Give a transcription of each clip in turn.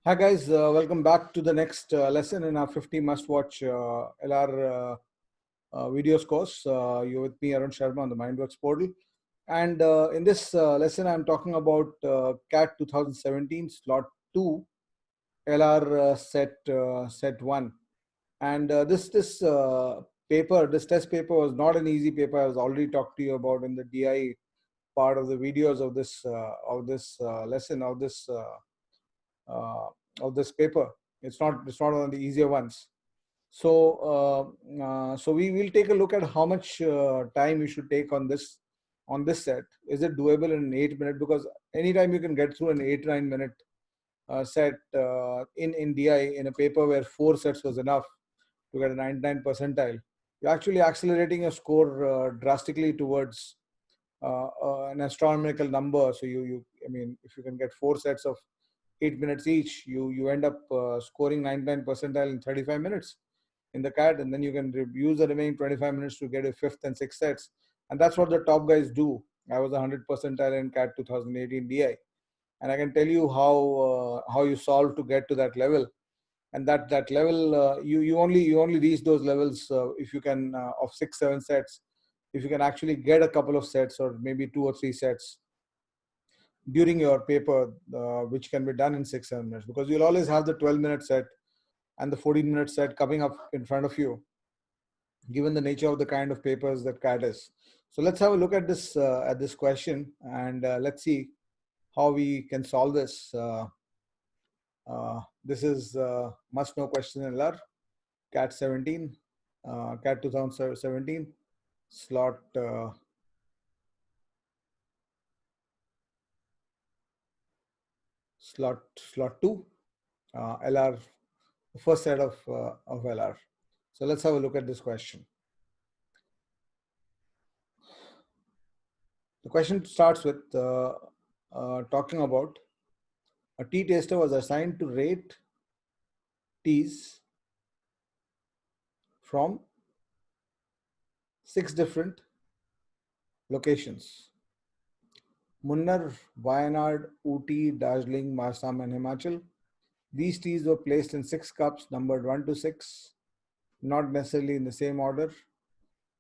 Hi guys, welcome back to the next lesson in our 50 must-watch LR videos course. You're with me, Arun Sharma, on the Mindworks portal. And in this lesson, I'm talking about CAT 2017 slot 2 LR set 1. And this test paper was not an easy paper. I was already talked to you about in the DI part of the videos of this lesson uh, of this paper. It's not one of the easier ones. So we will take a look at how much time you should take on this set. Is it doable in an 8 minute? Because anytime you can get through an 8 9 minute set in DI in a paper where 4 sets was enough to get a 99 percentile, you're actually accelerating your score drastically towards an astronomical number. So I mean, if you can get 4 sets of 8 minutes each, you end up scoring 99 percentile in 35 minutes in the CAT, and then you can use the remaining 25 minutes to get a fifth and sixth sets. And that's what the top guys do. I was 100 percentile in CAT 2018 DI, and I can tell you how you solve to get to that level. And that level, you only reach those levels if you can of 6 7 sets, if you can actually get a couple of sets or maybe 2 or 3 sets during your paper, which can be done in 6 7 minutes, because you'll always have the 12-minute set and the 14-minute set coming up in front of you, given the nature of the kind of papers that CAT is. So let's have a look at this question, and let's see how we can solve this. This is must know question in LR, CAT 17, CAT 2017, slot slot 2, LR, the first set of LR. So let's have a look at this question. The question starts with talking about a tea taster was assigned to rate teas from 6 different locations: Munnar, Wayanad, Ooty, Darjeeling, Massam, and Himachal. These teas were placed in 6 cups numbered 1 to 6, not necessarily in the same order.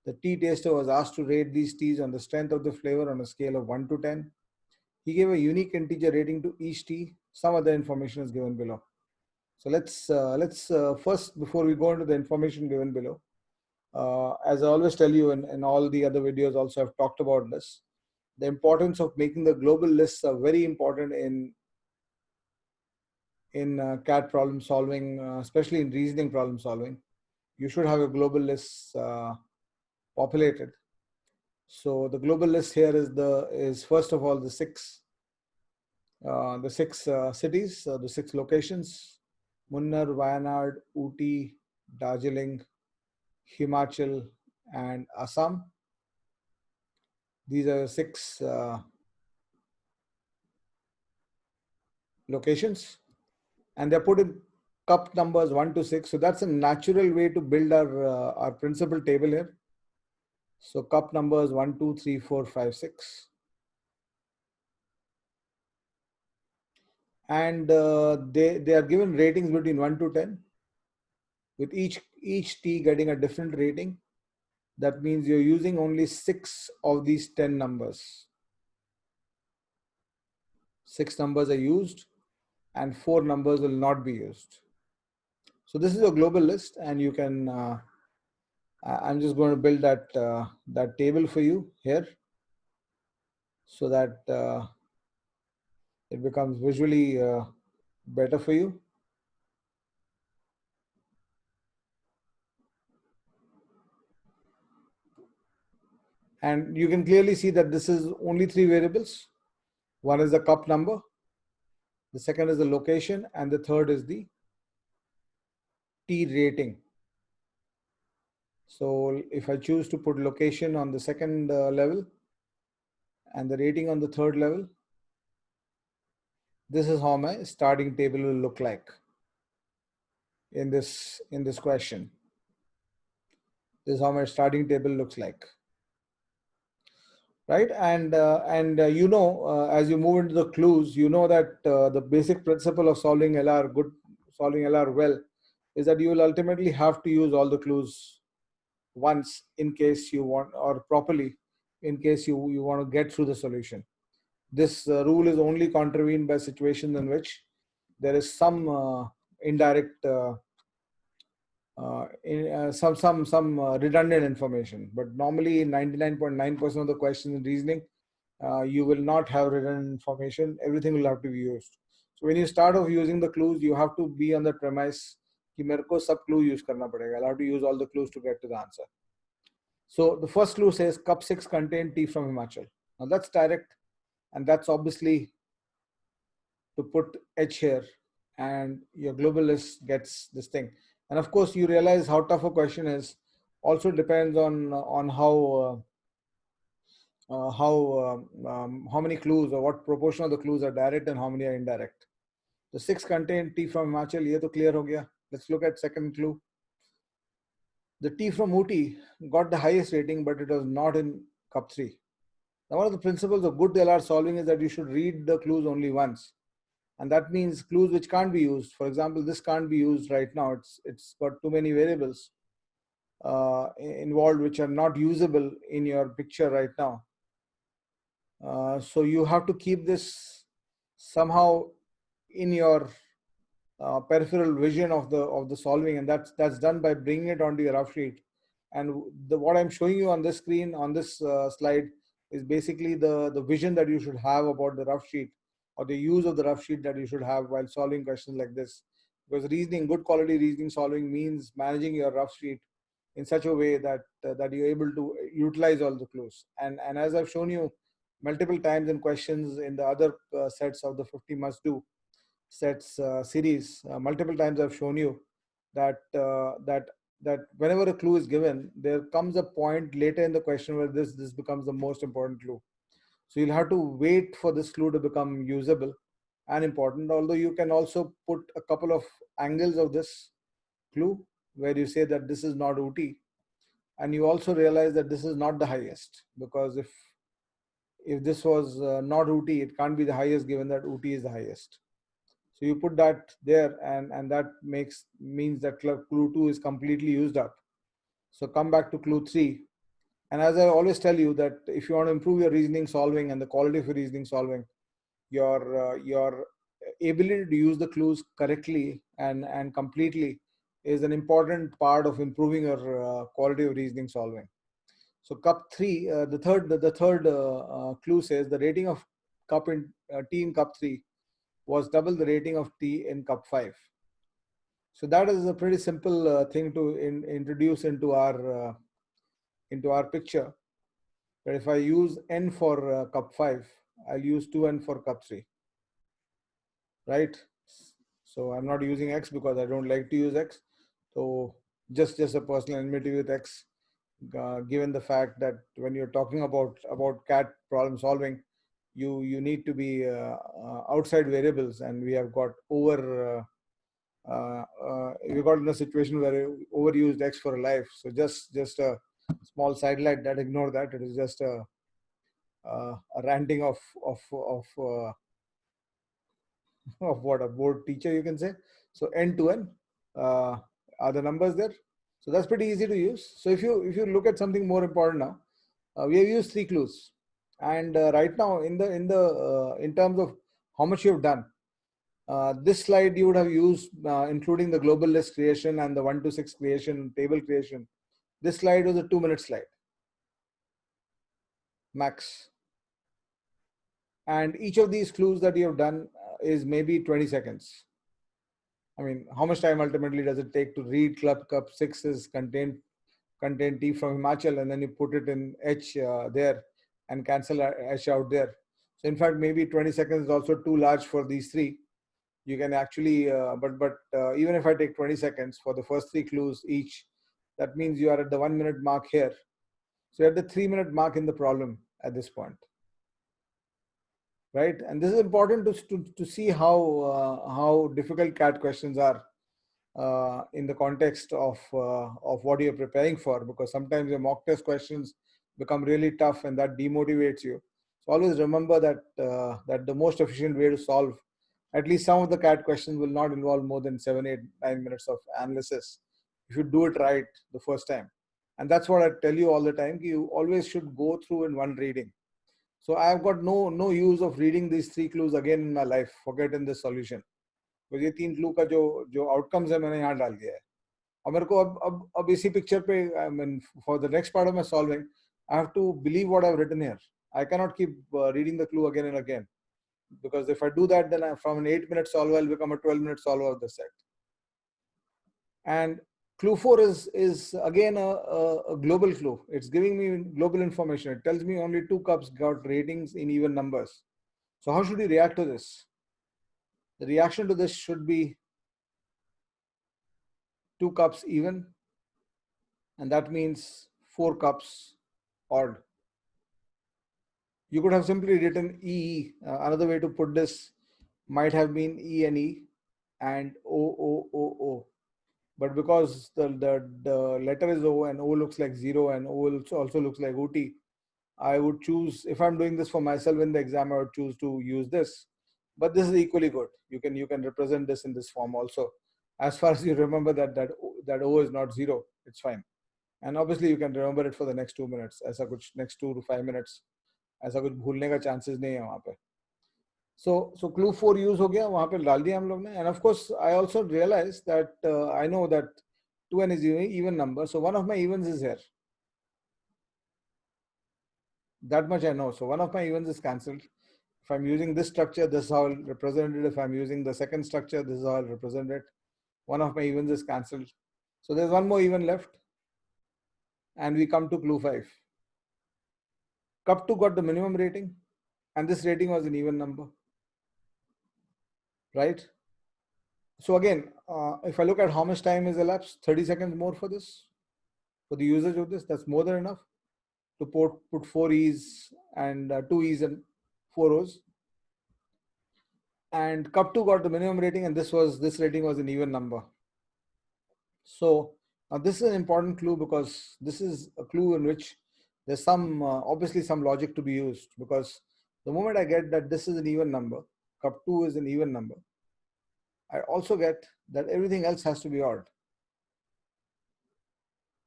The tea taster was asked to rate these teas on the strength of the flavor on a scale of 1 to 10. He gave a unique integer rating to each tea. Some other information is given below. So let's first, before we go into the information given below, as I always tell you in all the other videos also I've talked about this, the importance of making the global lists are very important in CAT problem solving, especially in reasoning problem solving. You should have a global list populated. So the global list here is first of all the six cities, the 6 locations: Munnar, Wayanad, Ooty, Darjeeling, Himachal, and Assam. These are 6 locations, and they're put in cup numbers 1 to 6. So that's a natural way to build our principal table here. So cup numbers 1, 2, 3, 4, 5, 6. And they are given ratings between 1 to 10, with each tea getting a different rating. That means you're using only 6 of these 10 numbers. 6 numbers are used and 4 numbers will not be used. So this is a global list, and you can, I'm just going to build that table for you here so that it becomes visually better for you. And you can clearly see that this is only 3 variables. One is the cup number, the second is the location, and the third is the tea rating. So if I choose to put location on the second level and the rating on the third level, this is how my starting table will look like in this question. This is how my starting table looks like. right? As you move into the clues, you know that the basic principle of solving LR well, is that you will ultimately have to use all the clues once in case you want, or properly in case you want to get through the solution. This rule is only contravened by situations in which there is some indirect redundant information. But normally 99.9% of the questions in reasoning, you will not have redundant information. Everything will have to be used. So when you start off using the clues, you have to be on the premise कि मेरे को सब clue use करना पड़ेगा. I'll have to use all the clues to get to the answer. So the first clue says cup 6 contained tea from Himachal. Now that's direct, and that's obviously to put H here, and your globalist gets this thing. And of course, you realize how tough a question is. Also depends on how many clues or what proportion of the clues are direct and how many are indirect. The 6 contain tea from Himachal. Ye to clear ho gaya. Let's look at second clue. The tea from Ooty got the highest rating, but it was not in cup 3. Now, one of the principles of good LR solving is that you should read the clues only once. And that means clues which can't be used. For example, this can't be used right now. It's got too many variables involved which are not usable in your picture right now. So you have to keep this somehow in your peripheral vision of the solving, and that's done by bringing it onto your rough sheet. And what I'm showing you on this screen on this slide is basically the vision that you should have about the rough sheet, or the use of the rough sheet that you should have while solving questions like this. Because good quality reasoning solving means managing your rough sheet in such a way that that you're able to utilize all the clues. And as I've shown you multiple times in questions in the other sets of the 50 must do sets series, multiple times I've shown you that that whenever a clue is given, there comes a point later in the question where this becomes the most important clue. So you'll have to wait for this clue to become usable and important. Although you can also put a couple of angles of this clue where you say that this is not Ooty, and you also realize that this is not the highest, because if this was not Ooty, it can't be the highest given that Ooty is the highest. So you put that there, and that means that clue 2 is completely used up. So come back to clue 3. And as I always tell you, that if you want to improve your reasoning solving and the quality of your reasoning solving, your ability to use the clues correctly and completely is an important part of improving your quality of reasoning solving. So cup 3, the third clue says the rating of tea in cup 3 was double the rating of tea in cup 5. So that is a pretty simple thing to introduce into our picture. But if I use n for cup 5, I'll use 2n for cup 3, right? So I'm not using x because I don't like to use x. So just a personal enmity with x, given the fact that when you're talking about CAT problem solving, you need to be outside variables, and we have got we got in a situation where we overused x for a life. So just a small sidelight that, ignore that. It is just a ranting of of what a board teacher, you can say. So n to n are the numbers there. So that's pretty easy to use. So if you look at something more important now, we have used 3 clues, and right now in terms of how much you have done, this slide you would have used, including the global list creation and the 1 to 6 creation, table creation. This slide was a 2-minute slide max, and each of these clues that you have done is maybe 20 seconds. I mean, how much time ultimately does it take to read cup 6 is contain tea from Himachal, and then you put it in H there and cancel H out there. So in fact, maybe 20 seconds is also too large for these 3. You can actually, but even if I take 20 seconds for the first 3 clues each, that means you are at the 1-minute mark here. So you're at the 3-minute mark in the problem at this point, right? And this is important to see how difficult CAT questions are in the context of what you're preparing for, because sometimes your mock test questions become really tough, and that demotivates you. So always remember that that the most efficient way to solve at least some of the CAT questions will not involve more than 7, 8, 9 minutes of analysis if you do it right the first time. And that's what I tell you all the time. You always should go through in one reading. So I've got no use of reading these 3 clues again in my life. Forget in this solution. Because ये 3 clue का जो outcomes है मैंने यहाँ डाल दिया है. और मेरे को अब इसी picture पे, I mean, for the next part of my solving, I have to believe what I've written here. I cannot keep reading the clue again and again, because if I do that, then from an 8-minute solver, I'll become a 12-minute solver of the set. And clue 4 is again a global clue. It's giving me global information. It tells me only 2 cups got ratings in even numbers. So how should we react to this? The reaction to this should be 2 cups even, and that means 4 cups odd. You could have simply written E. Another way to put this might have been E and E and O. But because the letter is O and O looks like 0 and O also looks like OT, I would choose, if I'm doing this for myself in the exam, I would choose to use this. But this is equally good. You can represent this in this form also. As far as you remember that O is not 0, it's fine. And obviously you can remember it for the next 2 minutes. ऐसा कुछ next 2 to 5 minutes ऐसा कुछ भूलने का chances नहीं है वहाँ पे. So clue 4 use हो गया, वहाँ पे डाल दिया हम लोग ने. And of course, I also realized that I know that 2n is even number. So one of my evens is here. That much I know. So one of my evens is cancelled. If I'm using this structure, this is how I'll represent it. If I'm using the second structure, this is how I'll represent it. One of my evens is cancelled. So there's one more even left. And we come to clue 5. Cup 2 got the minimum rating. And this rating was an even number. Right? So again, if I look at how much time is elapsed, 30 seconds more for this, for the usage of this, that's more than enough to put 4 E's and 2 E's and 4 O's. And cup 2 got the minimum rating, and this rating was an even number. So now this is an important clue, because this is a clue in which there's some obviously some logic to be used, because the moment I get that this is an even number, cup 2 is an even number, I also get that everything else has to be odd.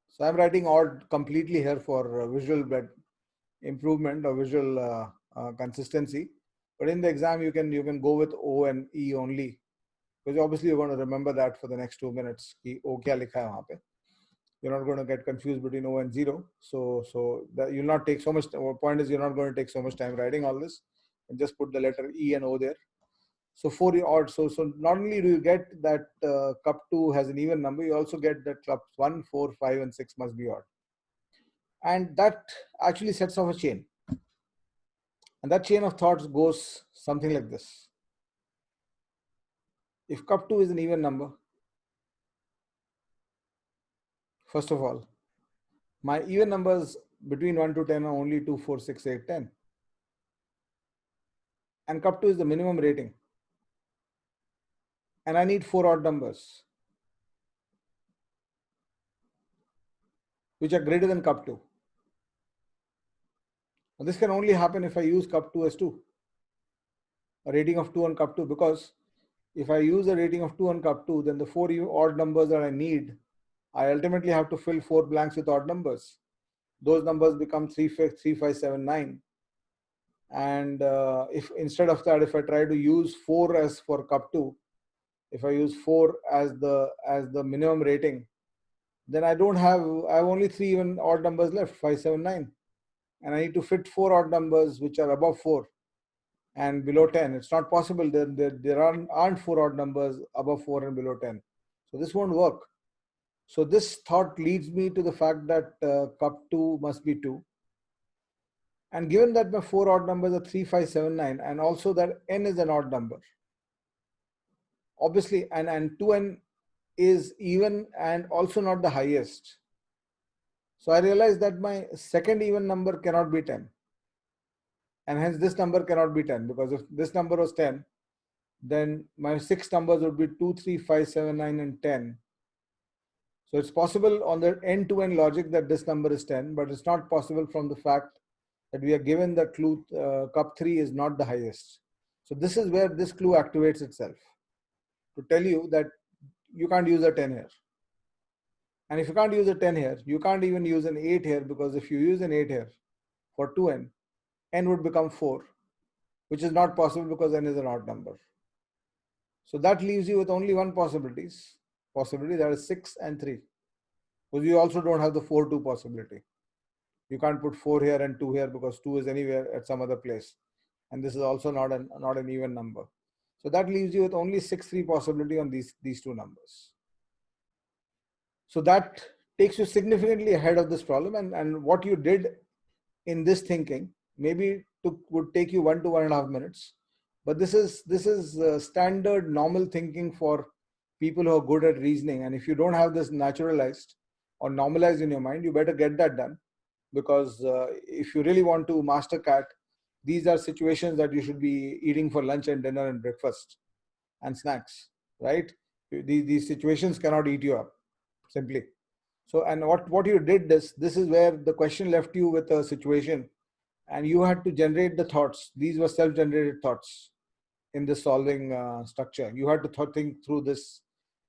So I'm writing odd completely here for visual improvement or visual consistency. But in the exam, you can go with O and E only, because obviously you're going to remember that for the next 2 minutes. Ki O kya likha hai wahan pe. You're not going to get confused between O and 0. So that you'll not take so much. Point is, you're not going to take so much time writing all this, and just put the letter E and O there. So 4 odd. So not only do you get that cup 2 has an even number, you also get that cups 1, 4, 5, and 6 must be odd. And that actually sets off a chain. And that chain of thoughts goes something like this. If cup 2 is an even number, first of all, my even numbers between 1 to 10 are only 2, 4, 6, 8, 10. And cup 2 is the minimum rating. And I need 4 odd numbers, which are greater than cup 2. Now, this can only happen if I use cup 2 as 2. A rating of 2 on cup 2, because if I use a rating of 2 on cup 2, then the 4 odd numbers that I need, I ultimately have to fill 4 blanks with odd numbers. Those numbers become 3, 5, 7, 9. And if instead of that, if I try to use 4 as for cup 2, if I use 4 as the minimum rating, then I have only 3 even odd numbers left, 5, 7, 9. And I need to fit 4 odd numbers which are above 4 and below 10. It's not possible. There aren't 4 odd numbers above 4 and below 10. So this won't work. So this thought leads me to the fact that cup 2 must be 2. And given that my 4 odd numbers are 3, 5, 7, 9, and also that n is an odd number, obviously, and 2n is even and also not the highest. So I realized that my second even number cannot be 10. And hence this number cannot be 10, because if this number was 10, then my 6 numbers would be 2, 3, 5, 7, 9, and 10. So it's possible on the end-to-end logic that this number is 10, but it's not possible from the fact that we are given the clue cup 3 is not the highest. So this is where this clue activates itself to tell you that you can't use a 10 here. And if you can't use a 10 here, you can't even use an 8 here, because if you use an 8 here for 2n, n would become 4, which is not possible because n is an odd number. So that leaves you with only one possibility, that is 6 and 3. Because you also don't have the 4, 2 possibility. You can't put 4 here and 2 here because 2 is anywhere at some other place. And this is also not an even number. So that leaves you with only 6, 3 possibility on these two numbers. So that takes you significantly ahead of this problem. And what you did in this thinking maybe would take you 1 to 1.5 minutes. But this is standard normal thinking for people who are good at reasoning. And if you don't have this naturalized or normalized in your mind, you better get that done. Because if you really want to master CAT, these are situations that you should be eating for lunch and dinner and breakfast and snacks, right? These situations cannot eat you up, simply. So, and what you did this is where the question left you with a situation and you had to generate the thoughts. These were self-generated thoughts in the solving structure. You had to think through this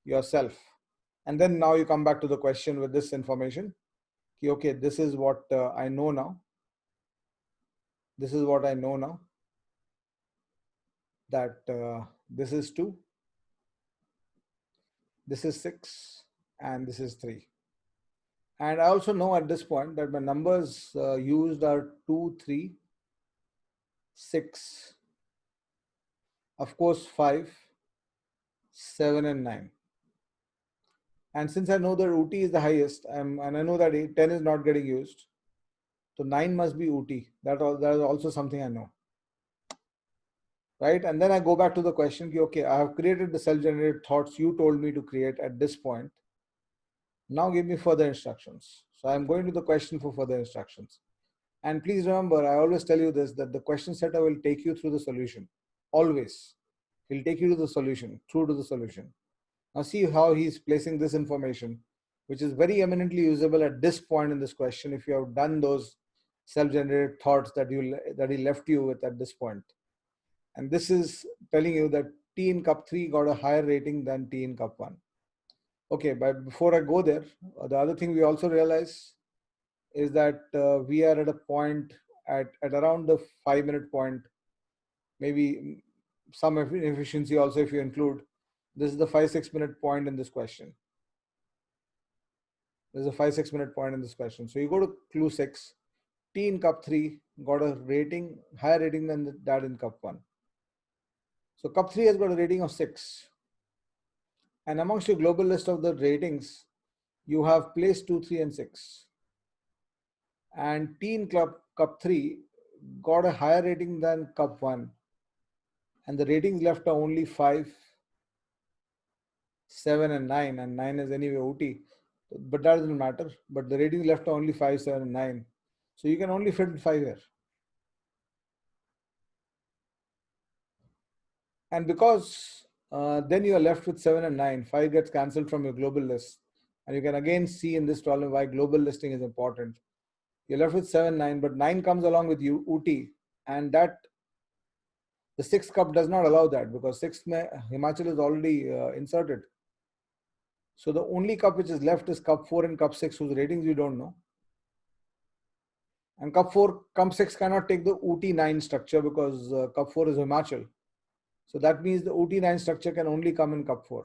yourself. And then now you come back to the question with this information. Okay, this is what I know now. This is what I know now. That this is 2, this is 6, and this is 3. And I also know at this point that my numbers used are 2, 3, 6, of course 5, 7, and 9. And since I know that UT is the highest, and I know that 10 is not getting used, so 9 must be UT. That is also something I know. Right? And then I go back to the question, okay, I have created the self-generated thoughts you told me to create at this point. Now give me further instructions. So I'm going to the question for further instructions. And please remember, I always tell you this, that the question setter will take you through the solution. Always. He'll take you to the solution, through to the solution. Now see how he's placing this information, which is very eminently usable at this point in this question if you have done those self-generated thoughts that he left you with at this point. And this is telling you that T in cup 3 got a higher rating than T in cup 1. Okay, but before I go there, the other thing we also realize is that we are at a point at around the 5-minute point, maybe some efficiency also if you include. This is the 5-6 minute point in this question. There's a 5-6 minute point in this question. So you go to clue 6, T in cup 3 got a rating, higher rating than that in cup 1. So cup 3 has got a rating of 6. And amongst your global list of the ratings, you have place 2, 3, and 6. And T in cup 3 got a higher rating than cup 1. And the ratings left are only 5, 7, and 9. And 9 is anyway OT. But that doesn't matter. But the ratings left are only 5, 7, and 9. So you can only fit 5 here. And because then you are left with 7 and 9, 5 gets cancelled from your global list. And you can again see in this problem why global listing is important. You're left with 7, 9, but 9 comes along with you, UT. And that the 6th cup does not allow that because 6th Himachal is already inserted. So the only cup which is left is cup 4 and cup 6 whose ratings you don't know. And cup 4, cup 6 cannot take the UT9 structure because cup 4 is Himachal. So that means the UT9 structure can only come in cup 4.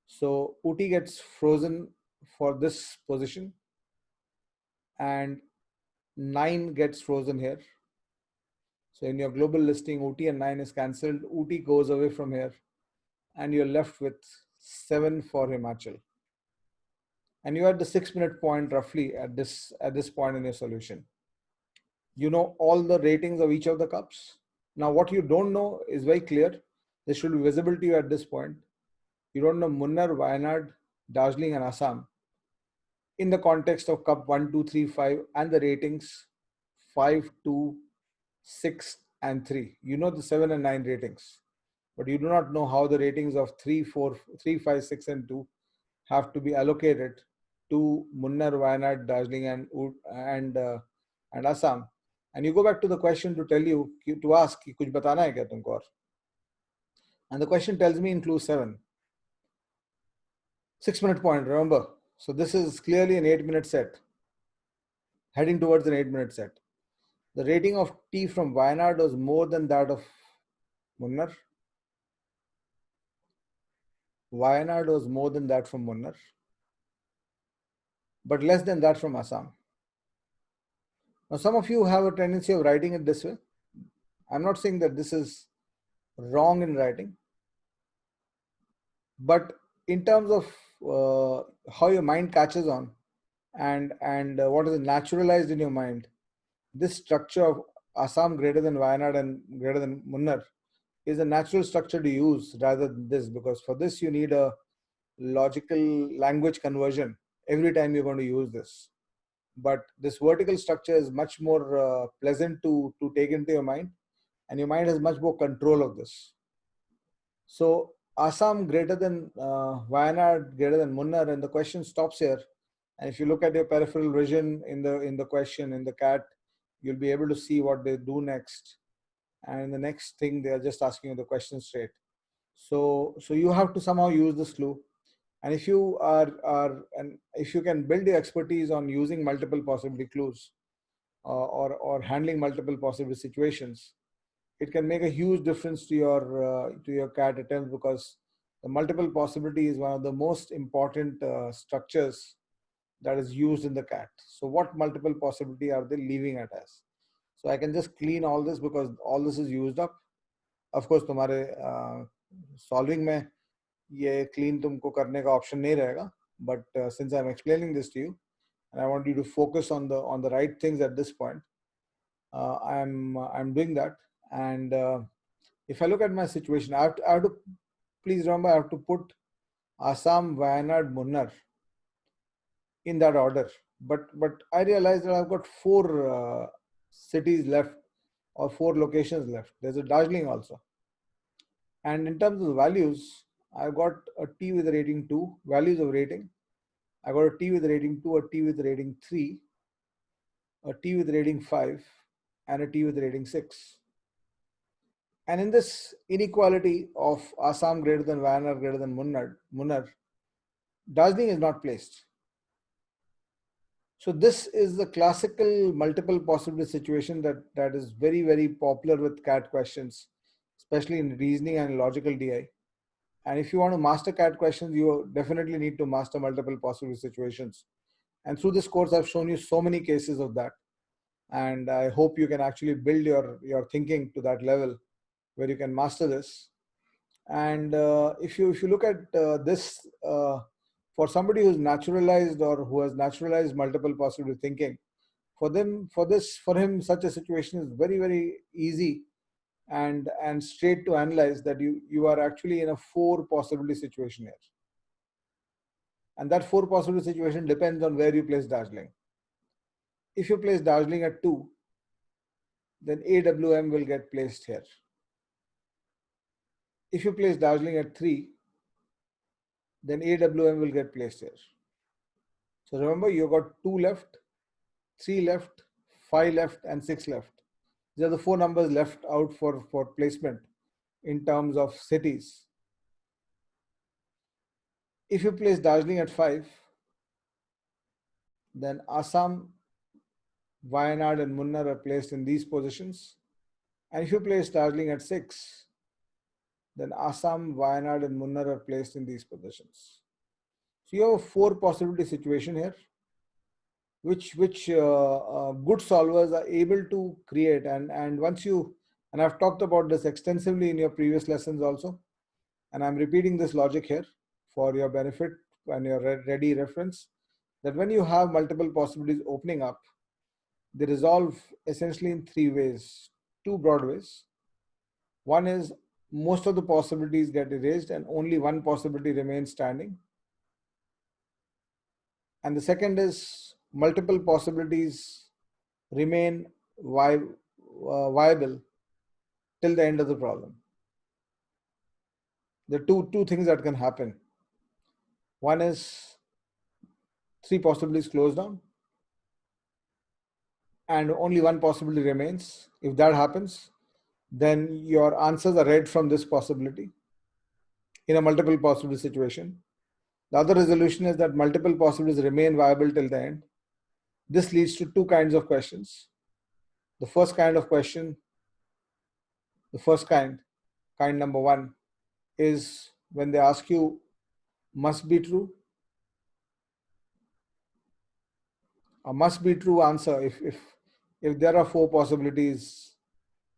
So UT gets frozen for this position and 9 gets frozen here. So in your global listing, UT and 9 is cancelled. UT goes away from here and you're left with 7 for Himachal. And you're at the 6-minute point roughly at this point in your solution. You know all the ratings of each of the cups. Now what you don't know is very clear. This should be visible to you at this point. You don't know Munnar, Wayanad, Darjeeling, and Assam in the context of cup 1, 2, 3, 5 and the ratings 5, 2, 6, and 3. You know the 7 and 9 ratings, but you do not know how the ratings of 3, 4, 3, 5, 6, and 2 have to be allocated to Munnar, Wayanad, Darjeeling, and Assam. And you go back to the question to tell you to ask कि कुछ बताना है क्या तुमको और? And the question tells me in clue 7. 6-minute point, remember. So this is clearly an 8-minute set, heading towards an 8-minute set. The rating of tea from Wayanad was more than that of Munnar. Wayanad was more than that from Munnar, but less than that from Assam. Now, some of you have a tendency of writing it this way. I'm not saying that this is wrong in writing, but in terms of how your mind catches on and what is naturalized in your mind, this structure of Assam greater than Wayanad and greater than Munnar is a natural structure to use rather than this, because for this you need a logical language conversion every time you're going to use this. But this vertical structure is much more pleasant to take into your mind, and your mind has much more control of this. So Assam greater than Wayanad greater than Munnar, and the question stops here. And if you look at your peripheral vision in the question in the cat, you'll be able to see what they do next. And the next thing, they are just asking you the question straight. So you have to somehow use this clue. And if you and if you can build your expertise on using multiple possibility clues or handling multiple possible situations, it can make a huge difference to your cat attempt, because the multiple possibility is one of the most important structures that is used in the cat. So what multiple possibility are they leaving at us? So I can just clean all this because all this is used up. Of course, तुम्हारे solving में ये clean तुमको करने का option नहीं रहेगा. But since I'm explaining this to you, and I want you to focus on the right things at this point, I'm doing that. And if I look at my situation, I have to please remember, I have to put Assam, Wayanad, Munnar in that order. But I realized that I've got 4 cities left, or 4 locations left. There's a Darjeeling also. And in terms of values, I've got a T with a rating 2, values of rating. I got a T with rating 2, a T with rating 3, a T with rating 5, and a T with rating 6. And in this inequality of Assam greater than Wayanad greater than Munnar, Darjeeling is not placed. So this is the classical multiple possibility situation that is very, very popular with CAT questions, especially in reasoning and logical DI. And if you want to master CAT questions, you definitely need to master multiple possibility situations. And through this course, I've shown you so many cases of that. And I hope you can actually build your thinking to that level where you can master this. And if you look at this, for somebody who's naturalized or who has naturalized multiple possibility thinking, for him, such a situation is very, very easy and straight to analyze that you are actually in a 4 possibility situation here. And that 4 possibility situation depends on where you place Darjeeling. If you place Darjeeling at 2, then AWM will get placed here. If you place Darjeeling at 3, then AWM will get placed here. So remember, you got 2 left, 3 left, 5 left, and 6 left. These are the 4 numbers left out for placement in terms of cities. If you place Darjeeling at 5, then Assam, Wayanad, and Munnar are placed in these positions. And if you place Darjeeling at 6, then Assam, Wayanad, and Munnar are placed in these positions. So you have a 4 possibility situation here, which good solvers are able to create. And once you, and I've talked about this extensively in your previous lessons also, and I'm repeating this logic here for your benefit and your ready reference, that when you have multiple possibilities opening up, they resolve essentially in 3 ways, 2 broad ways. One is most of the possibilities get erased and only one possibility remains standing. And the second is multiple possibilities remain viable till the end of the problem. There are two things that can happen. One is 3 possibilities closed down and only one possibility remains. If that happens, then your answers are read from this possibility in a multiple possibility situation. The other resolution is that multiple possibilities remain viable till the end. This leads to two kinds of questions. The first kind of question, the first kind number one, is when they ask you must be true. A must be true answer, if there are 4 possibilities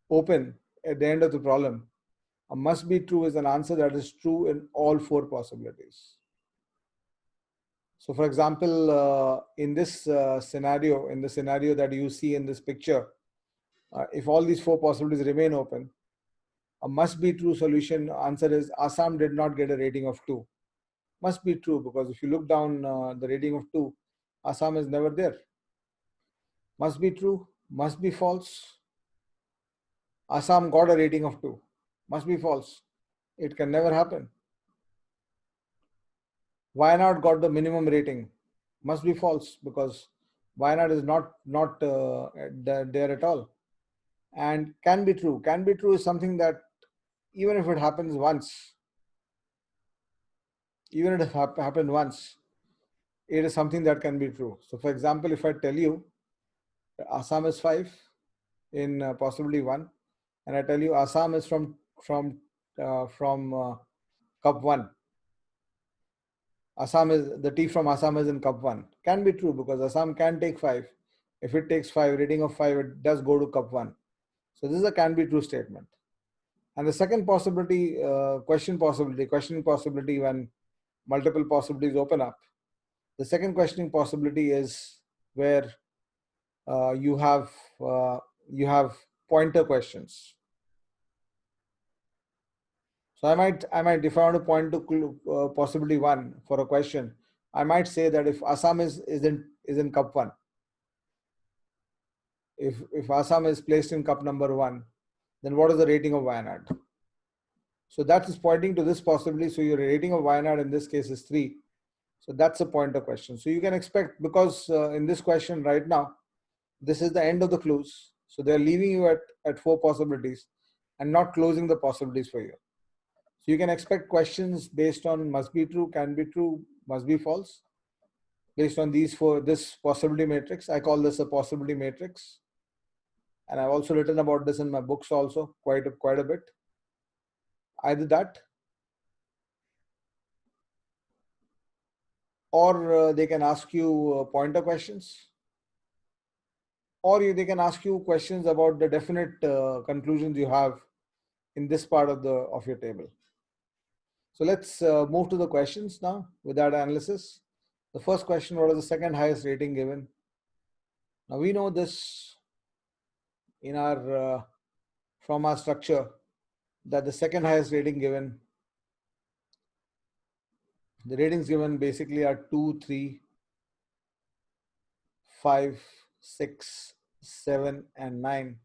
open at the end of the problem, a must be true is an answer that is true in all 4 possibilities. So for example, in this scenario, in the scenario that you see in this picture, if all these 4 possibilities remain open, a must be true solution answer is Assam did not get a rating of 2. Must be true, because if you look down the rating of 2, Assam is never there. Must be true, must be false. Assam got a rating of 2. Must be false. It can never happen. Wayanad got the minimum rating. Must be false, because Wayanad is not there at all. And can be true. Can be true is something that even if it happens once, even if it happened once, it is something that can be true. So for example, if I tell you Assam is 5 in possibility 1, and I tell you Assam is from cup 1. Assam is the tea from Assam is in cup 1. Can be true, because Assam can take 5. If it takes 5, rating of 5, it does go to cup 1. So this is a can be true statement. And the second possibility, questioning possibility when multiple possibilities open up. The second questioning possibility is where you have pointer questions. So I might, if I want to point to possibility 1 for a question, I might say that if Assam is in cup 1, if Assam is placed in cup number 1, then what is the rating of Wayanad? So that is pointing to this possibility. So your rating of Wayanad in this case is 3. So that's a pointer question. So you can expect, because in this question right now, this is the end of the clues. So they're leaving you at 4 possibilities and not closing the possibilities for you. So you can expect questions based on must be true, can be true, must be false, based on this possibility matrix. I call this a possibility matrix. And I've also written about this in my books also quite a bit. Either that, or they can ask you pointer questions, or they can ask you questions about the definite conclusions you have in this part of your table. So let's move to the questions now with that analysis. The first question: what is the second highest rating given? Now we know this in our from our structure, that the second highest rating given, the ratings given basically are 2, 3, 5, 6, 7, and 9.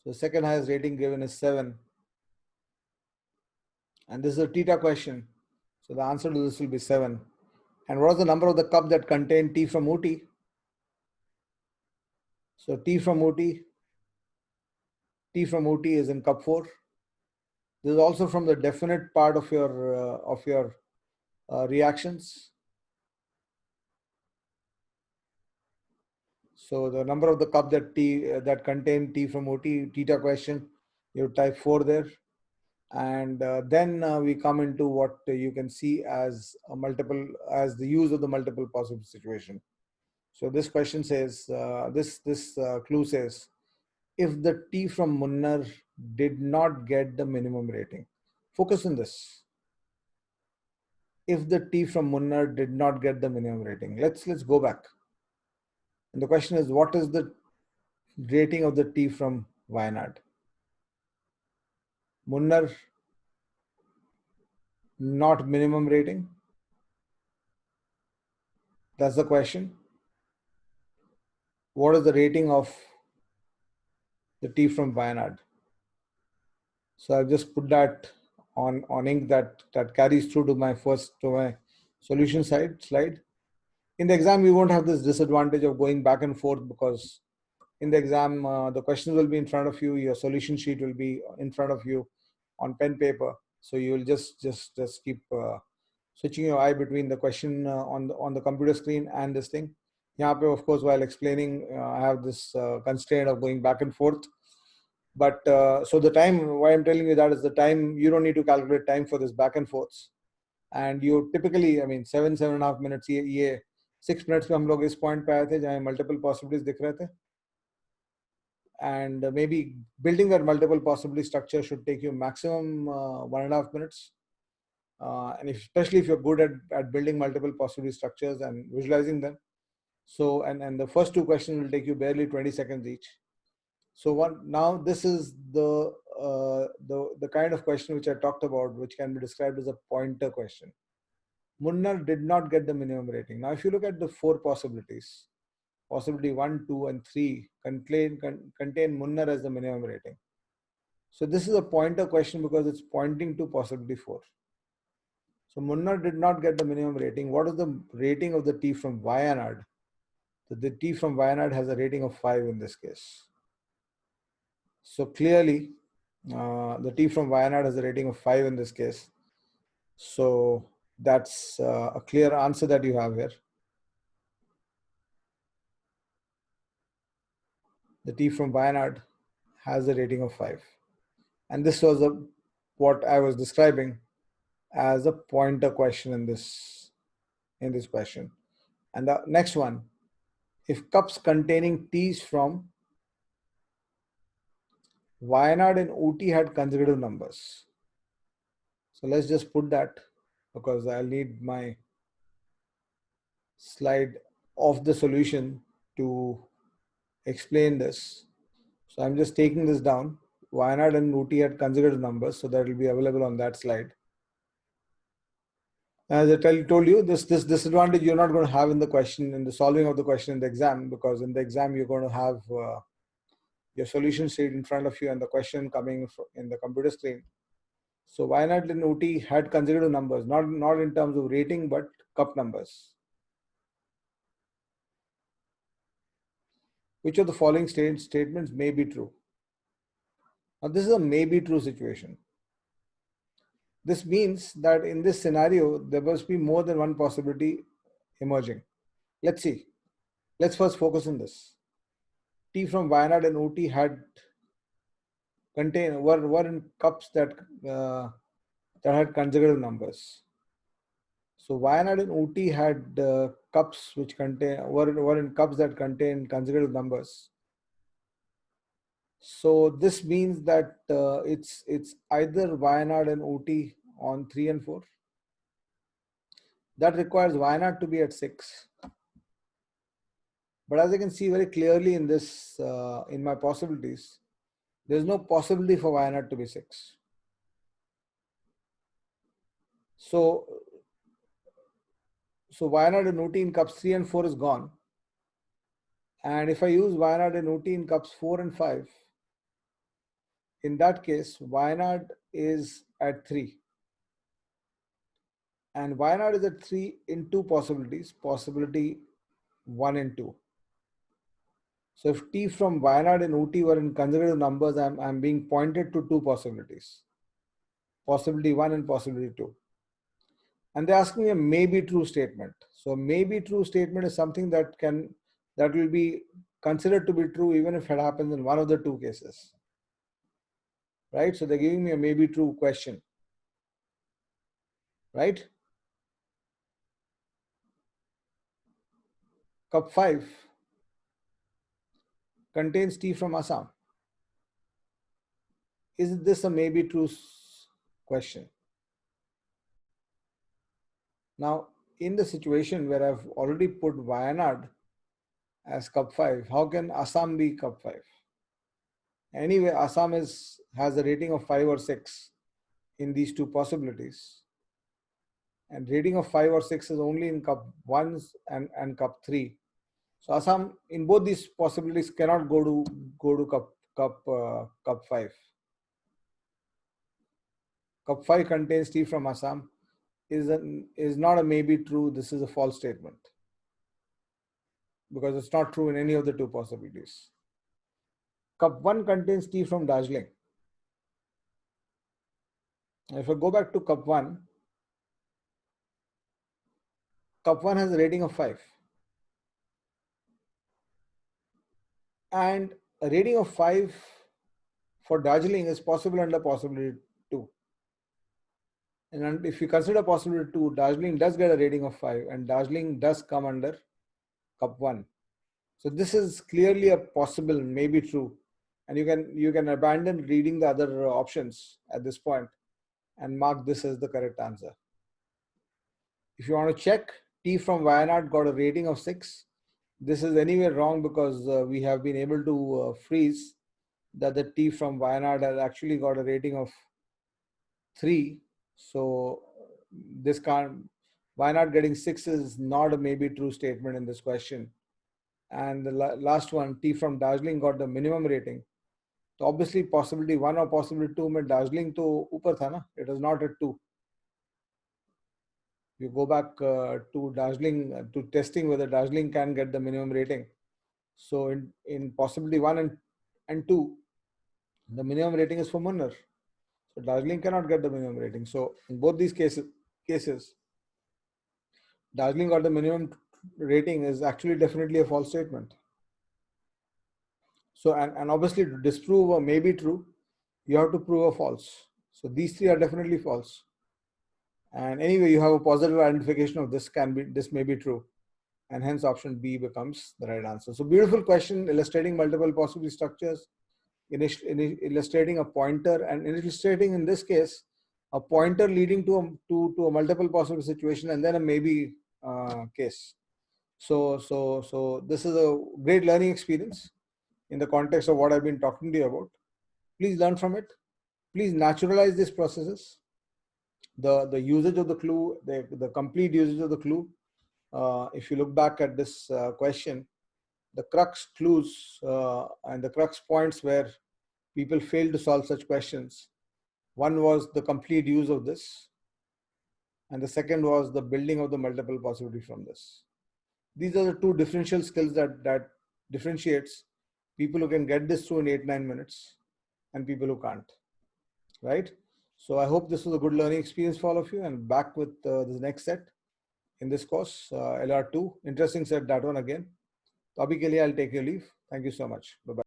So the second highest rating given is 7. And this is a theta question. So the answer to this will be 7. And what is the number of the cup that contain tea from Ooty? So tea from Ooty is in cup 4. This is also from the definite part of your reactions. So the number of the cup that contain tea from Ooty, theta question, you type 4 there. And then we come into what you can see as the use of the multiple possible situation. So this question says, this clue says, if the tea from Munnar did not get the minimum rating. Focus on this. If the tea from Munnar did not get the minimum rating. Let's go back. And the question is, what is the rating of the tea from Wayanad? Munnar, not minimum rating. That's the question. What is the rating of the tea from Wayanad? So I've just put that on ink that carries through to my solution side slide. In the exam, we won't have this disadvantage of going back and forth, because in the exam, the questions will be in front of you, your solution sheet will be in front of you on pen paper. So you will just keep switching your eye between the question on the computer screen and this thing. Yahan pe, of course, while explaining, I have this constraint of going back and forth. But so the time, why I'm telling you that is the time, you don't need to calculate time for this back and forths. And you typically, I mean, 7.5 minutes, ये 6 minutes में हम लोग इस point पे आए थे जहाँ multiple possibilities दिख रहे थे. And maybe building that multiple possibility structure should take you maximum 1.5 minutes. And especially if you're good at building multiple possibility structures and visualizing them. So, and the first two questions will take you barely 20 seconds each. So now this is the kind of question which I talked about, which can be described as a pointer question. Munnar did not get the minimum rating. Now, if you look at the four possibilities, possibility 1, 2, and 3 contain Munnar as the minimum rating. So this is a pointer question because it's pointing to possibility 4. So Munnar did not get the minimum rating. What is the rating of the tea from Wayanad? So the tea from Wayanad has a rating of 5 in this case. So clearly, the tea from Wayanad has a rating of 5 in this case. So that's a clear answer that you have here. The tea from Wayanad has a rating of 5. And this was what I was describing as a pointer question in this question. And the next one, if cups containing teas from Wayanad and Ooty had consecutive numbers. So let's just put that, because I'll need my slide of the solution to explain this. So I'm just taking this down. Wayanad and Ooty had consecutive numbers, so that will be available on that slide. As I told you, this disadvantage you're not going to have in the question, in the solving of the question in the exam, because in the exam you're going to have your solution sheet in front of you and the question coming in the computer screen. So Wayanad and Ooty had consecutive numbers, not in terms of rating, but cup numbers. Which of the following statements may be true? Now this is a may be true situation. This means that in this scenario, there must be more than one possibility emerging. Let's see. Let's first focus on this. Tea from Wayanad and Ooty were in cups that had consecutive numbers. So Wayanad and Ooty had cups which were in cups that contain consecutive numbers. So this means that it's either Wayanad and Ooty on 3 and 4. That requires Wayanad to be at 6. But as I can see very clearly in this, in my possibilities, there's no possibility for Wayanad to be 6. So Wayanad and Ooty in cups 3 and 4 is gone. And if I use Wayanad and Ooty in cups 4 and 5, in that case, Wayanad is at 3. And Wayanad is at 3 in two possibilities, possibility 1 and 2. So if T from Wayanad and Ooty were in consecutive numbers, I'm being pointed to two possibilities, possibility 1 and possibility 2. And they're asking me a maybe true statement. So a maybe true statement is something that will be considered to be true even if it happens in one of the two cases. Right? So they're giving me a maybe true question. Right? Cup 5 contains tea from Assam. Is this a maybe true question? Now, in the situation where I've already put Wayanad as cup 5, how can Assam be cup 5? Anyway, Assam has a rating of 5 or 6 in these two possibilities. And rating of 5 or 6 is only in cup 1 and cup 3. So Assam in both these possibilities cannot go to cup 5. Cup 5 contains tea from Assam. is not a maybe true. This is a false statement because it's not true in any of the two possibilities. Cup 1 contains tea from Darjeeling. If I go back to cup 1, cup 1 has a rating of 5. And a rating of 5 for Darjeeling is possible under possibility 2. And if you consider possibility 2, Darjeeling does get a rating of 5 and Darjeeling does come under cup 1. So this is clearly a possible, maybe true. And you can abandon reading the other options at this point and mark this as the correct answer. If you want to check, tea from Wayanad got a rating of 6. This is anyway wrong because we have been able to freeze that the tea from Wayanad has actually got a rating of 3. So this can't, Wayanad getting 6 is not a maybe true statement in this question. And the last one, tea from Darjeeling got the minimum rating. So obviously possibility 1 or possibility 2 mein Darjeeling to upar tha na, it was not at 2. You go back to Darjeeling, to testing whether Darjeeling can get the minimum rating. So in possibility 1 and 2, the minimum rating is for Munnar. So Darjeeling cannot get the minimum rating. So in both these cases, Darjeeling got the minimum rating is actually definitely a false statement. So, and obviously to disprove a may be true, you have to prove a false. So these 3 are definitely false. And anyway, you have a positive identification of this may be true. And hence option B becomes the right answer. So beautiful question, illustrating multiple possible structures, illustrating a pointer, and illustrating in this case, a pointer leading to a multiple possible situation and then a maybe case. So this is a great learning experience in the context of what I've been talking to you about. Please learn from it. Please naturalize these processes. The usage of the clue, the complete usage of the clue. If you look back at this question, the crux clues and the crux points where people fail to solve such questions. One was the complete use of this, and the second was the building of the multiple possibility from this. These are the 2 differential skills that differentiates people who can get this through in 8-9 minutes and people who can't, right? So I hope this was a good learning experience for all of you, and back with the next set in this course, LR2. Interesting set, that one again. तो अभी के लिए I'll take your leave. Thank you so much. Bye-bye.